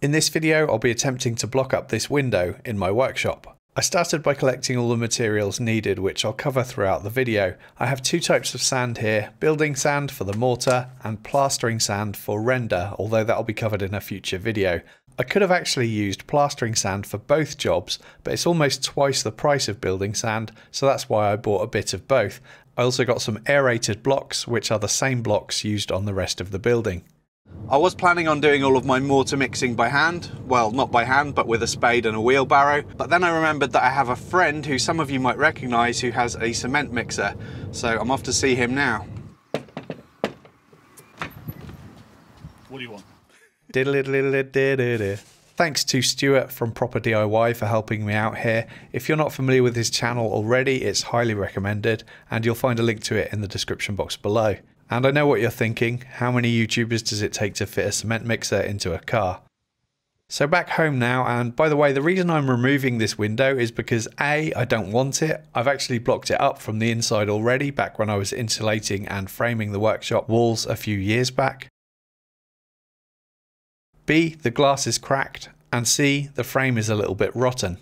In this video, I'll be attempting to block up this window in my workshop. I started by collecting all the materials needed, which I'll cover throughout the video. I have two types of sand here, building sand for the mortar and plastering sand for render, although that'll be covered in a future video. I could have actually used plastering sand for both jobs, but it's almost twice the price of building sand, so that's why I bought a bit of both. I also got some aerated blocks, which are the same blocks used on the rest of the building. I was planning on doing all of my mortar mixing by hand. Well, not by hand, but with a spade and a wheelbarrow. But then I remembered that I have a friend who some of you might recognise who has a cement mixer. So I'm off to see him now. What do you want? Thanks to Stuart from Proper DIY for helping me out here. If you're not familiar with his channel already, it's highly recommended, and you'll find a link to it in the description box below. And I know what you're thinking, how many YouTubers does it take to fit a cement mixer into a car? So back home now, and by the way, the reason I'm removing this window is because A, I don't want it. I've actually blocked it up from the inside already back when I was insulating and framing the workshop walls a few years back. B, the glass is cracked, and C, the frame is a little bit rotten.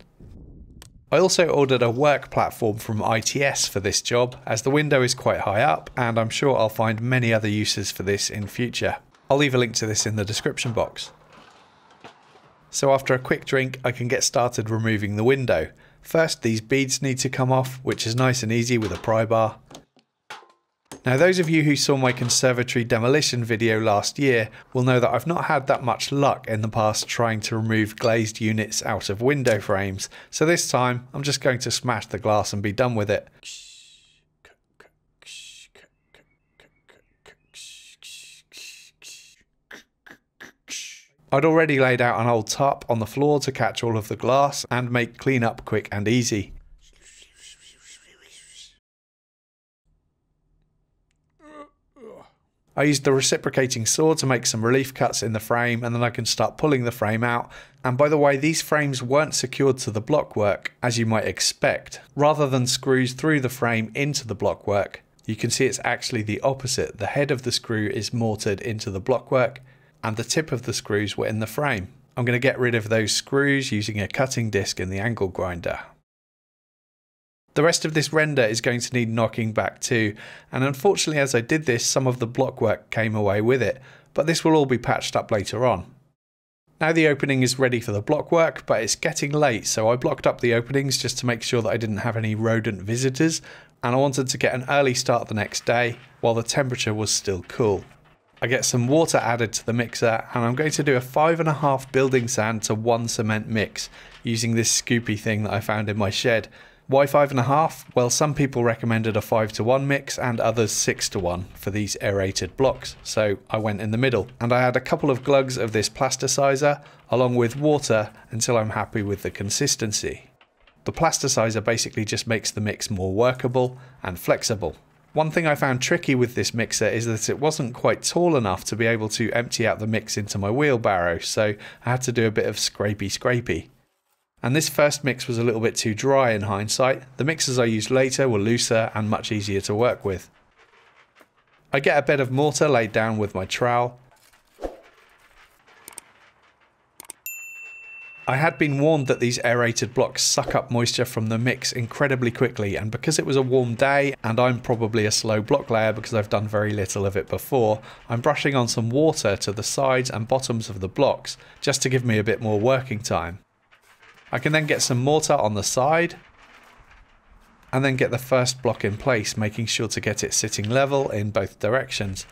I also ordered a work platform from ITS for this job, as the window is quite high up, and I'm sure I'll find many other uses for this in future. I'll leave a link to this in the description box. So after a quick drink, I can get started removing the window. First, these beads need to come off, which is nice and easy with a pry bar. Now, those of you who saw my conservatory demolition video last year will know that I've not had that much luck in the past trying to remove glazed units out of window frames, so this time I'm just going to smash the glass and be done with it. I'd already laid out an old tarp on the floor to catch all of the glass and make cleanup quick and easy. I used the reciprocating saw to make some relief cuts in the frame, and then I can start pulling the frame out. And by the way, these frames weren't secured to the blockwork, as you might expect. Rather than screws through the frame into the blockwork, you can see it's actually the opposite. The head of the screw is mortared into the blockwork, and the tip of the screws were in the frame. I'm going to get rid of those screws using a cutting disc in the angle grinder. The rest of this render is going to need knocking back too, and unfortunately as I did this, some of the blockwork came away with it, but this will all be patched up later on. Now the opening is ready for the blockwork, but it's getting late, so I blocked up the openings just to make sure that I didn't have any rodent visitors, and I wanted to get an early start the next day while the temperature was still cool. I get some water added to the mixer, and I'm going to do a 5.5 building sand to 1 cement mix using this scoopy thing that I found in my shed. Why 5.5? Well, some people recommended a 5:1 mix and others 6:1 for these aerated blocks, so I went in the middle. And I had a couple of glugs of this plasticizer along with water until I'm happy with the consistency. The plasticizer basically just makes the mix more workable and flexible. One thing I found tricky with this mixer is that it wasn't quite tall enough to be able to empty out the mix into my wheelbarrow, so I had to do a bit of scrapey. And this first mix was a little bit too dry in hindsight. The mixers I used later were looser and much easier to work with. I get a bed of mortar laid down with my trowel. I had been warned that these aerated blocks suck up moisture from the mix incredibly quickly, and because it was a warm day and I'm probably a slow block layer because I've done very little of it before, I'm brushing on some water to the sides and bottoms of the blocks just to give me a bit more working time. I can then get some mortar on the side and then get the first block in place, making sure to get it sitting level in both directions.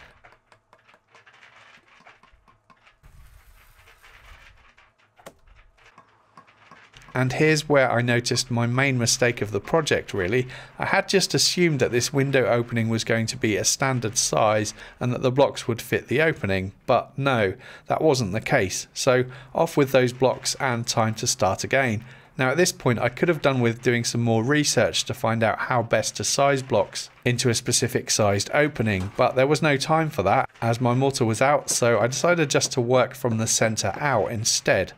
And here's where I noticed my main mistake of the project really. I had just assumed that this window opening was going to be a standard size and that the blocks would fit the opening, but no, that wasn't the case. So off with those blocks and time to start again. Now at this point I could have done with doing some more research to find out how best to size blocks into a specific sized opening, but there was no time for that as my mortar was out, so I decided just to work from the center out instead.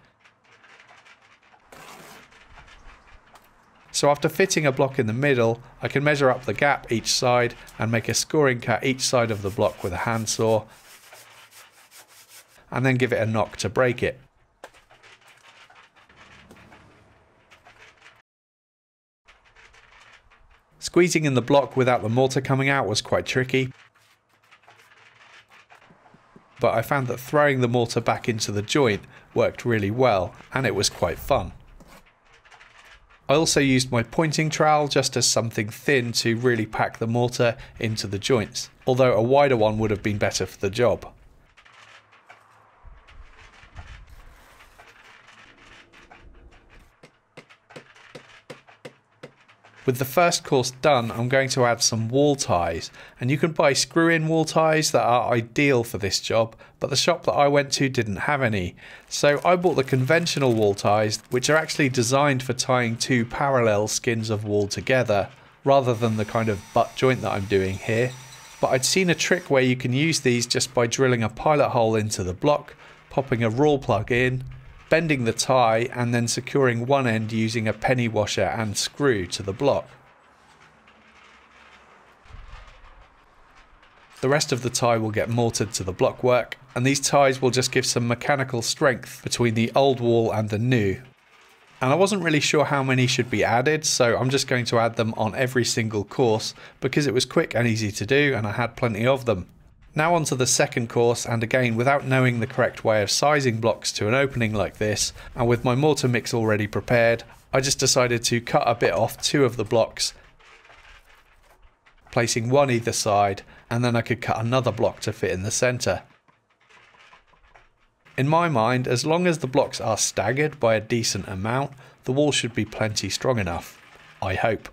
So after fitting a block in the middle, I can measure up the gap each side and make a scoring cut each side of the block with a handsaw, and then give it a knock to break it. Squeezing in the block without the mortar coming out was quite tricky, but I found that throwing the mortar back into the joint worked really well, and it was quite fun. I also used my pointing trowel just as something thin to really pack the mortar into the joints, although a wider one would have been better for the job. With the first course done, I'm going to add some wall ties, and you can buy screw-in wall ties that are ideal for this job, but the shop that I went to didn't have any. So I bought the conventional wall ties, which are actually designed for tying two parallel skins of wall together, rather than the kind of butt joint that I'm doing here. But I'd seen a trick where you can use these just by drilling a pilot hole into the block, popping a rawl plug in, bending the tie and then securing one end using a penny washer and screw to the block. The rest of the tie will get mortared to the block work, and these ties will just give some mechanical strength between the old wall and the new. And I wasn't really sure how many should be added, so I'm just going to add them on every single course because it was quick and easy to do and I had plenty of them. Now on to the second course, and again without knowing the correct way of sizing blocks to an opening like this, and with my mortar mix already prepared, I just decided to cut a bit off two of the blocks, placing one either side, and then I could cut another block to fit in the centre. In my mind, as long as the blocks are staggered by a decent amount, the wall should be plenty strong enough. I hope.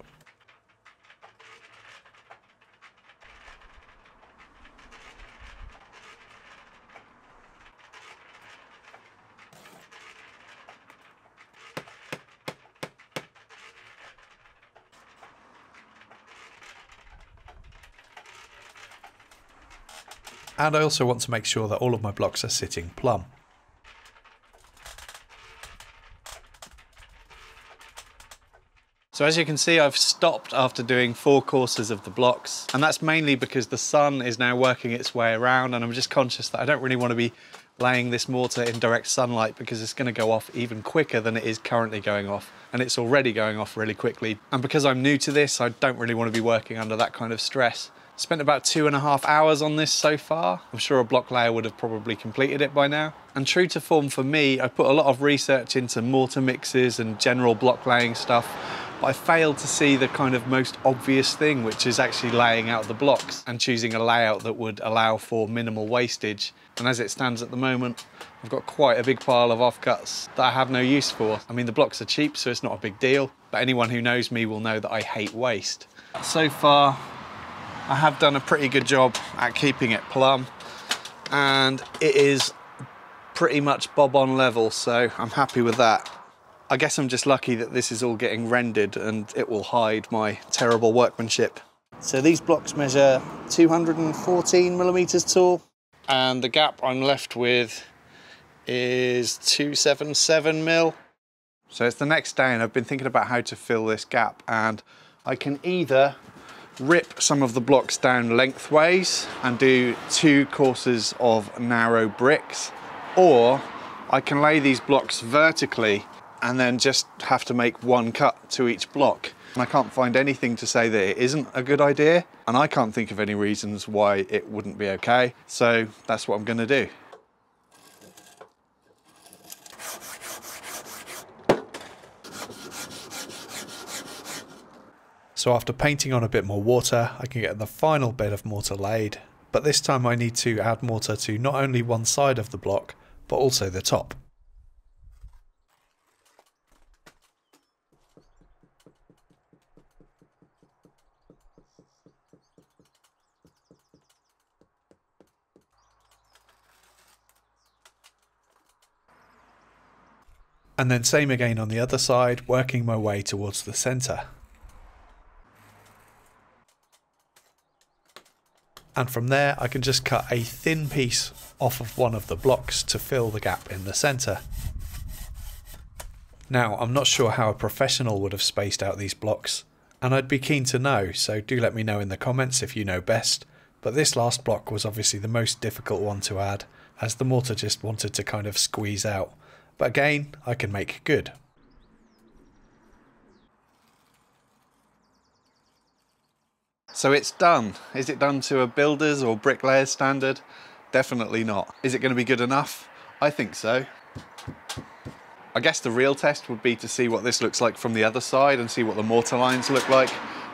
And I also want to make sure that all of my blocks are sitting plumb. So as you can see, I've stopped after doing 4 courses of the blocks, and that's mainly because the sun is now working its way around, and I'm just conscious that I don't really want to be laying this mortar in direct sunlight because it's going to go off even quicker than it is currently going off, and it's already going off really quickly. And because I'm new to this, I don't really want to be working under that kind of stress. Spent about 2.5 hours on this so far. I'm sure a block layer would have probably completed it by now. And true to form for me, I put a lot of research into mortar mixes and general block laying stuff, but I failed to see the kind of most obvious thing, which is actually laying out the blocks and choosing a layout that would allow for minimal wastage. And as it stands at the moment, I've got quite a big pile of offcuts that I have no use for. I mean, the blocks are cheap, so it's not a big deal, but anyone who knows me will know that I hate waste. So far, I have done a pretty good job at keeping it plumb, and it is pretty much bob on level, so I'm happy with that. I guess I'm just lucky that this is all getting rendered and it will hide my terrible workmanship. So these blocks measure 214 millimeters tall, and the gap I'm left with is 277 mil. So it's the next day and I've been thinking about how to fill this gap, and I can either rip some of the blocks down lengthways and do 2 courses of narrow bricks, or I can lay these blocks vertically and then just have to make 1 cut to each block. And I can't find anything to say that it isn't a good idea, and I can't think of any reasons why it wouldn't be okay, so that's what I'm going to do. So after painting on a bit more water, I can get the final bit of mortar laid, but this time I need to add mortar to not only one side of the block, but also the top. And then same again on the other side, working my way towards the centre. And from there I can just cut a thin piece off of one of the blocks to fill the gap in the centre. Now I'm not sure how a professional would have spaced out these blocks, and I'd be keen to know, so do let me know in the comments if you know best, but this last block was obviously the most difficult one to add, as the mortar just wanted to kind of squeeze out, but again I can make good. So it's done. Is it done to a builder's or bricklayer's standard? Definitely not. Is it going to be good enough? I think so. I guess the real test would be to see what this looks like from the other side and see what the mortar lines look like.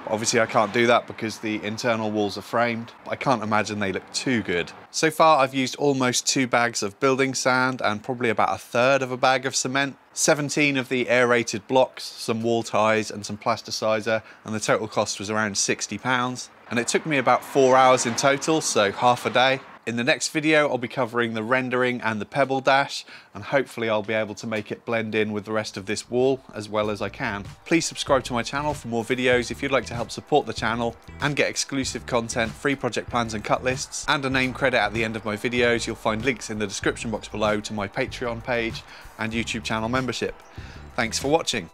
Obviously I can't do that because the internal walls are framed. I can't imagine they look too good. So far I've used almost 2 bags of building sand and probably about 1/3 of a bag of cement, 17 of the aerated blocks, some wall ties and some plasticizer, and the total cost was around £60. And it took me about 4 hours in total, so half a day. In the next video, I'll be covering the rendering and the pebble dash, and hopefully I'll be able to make it blend in with the rest of this wall as well as I can. Please subscribe to my channel for more videos if you'd like to help support the channel and get exclusive content, free project plans and cut lists, and a name credit at the end of my videos. You'll find links in the description box below to my Patreon page and YouTube channel membership. Thanks for watching.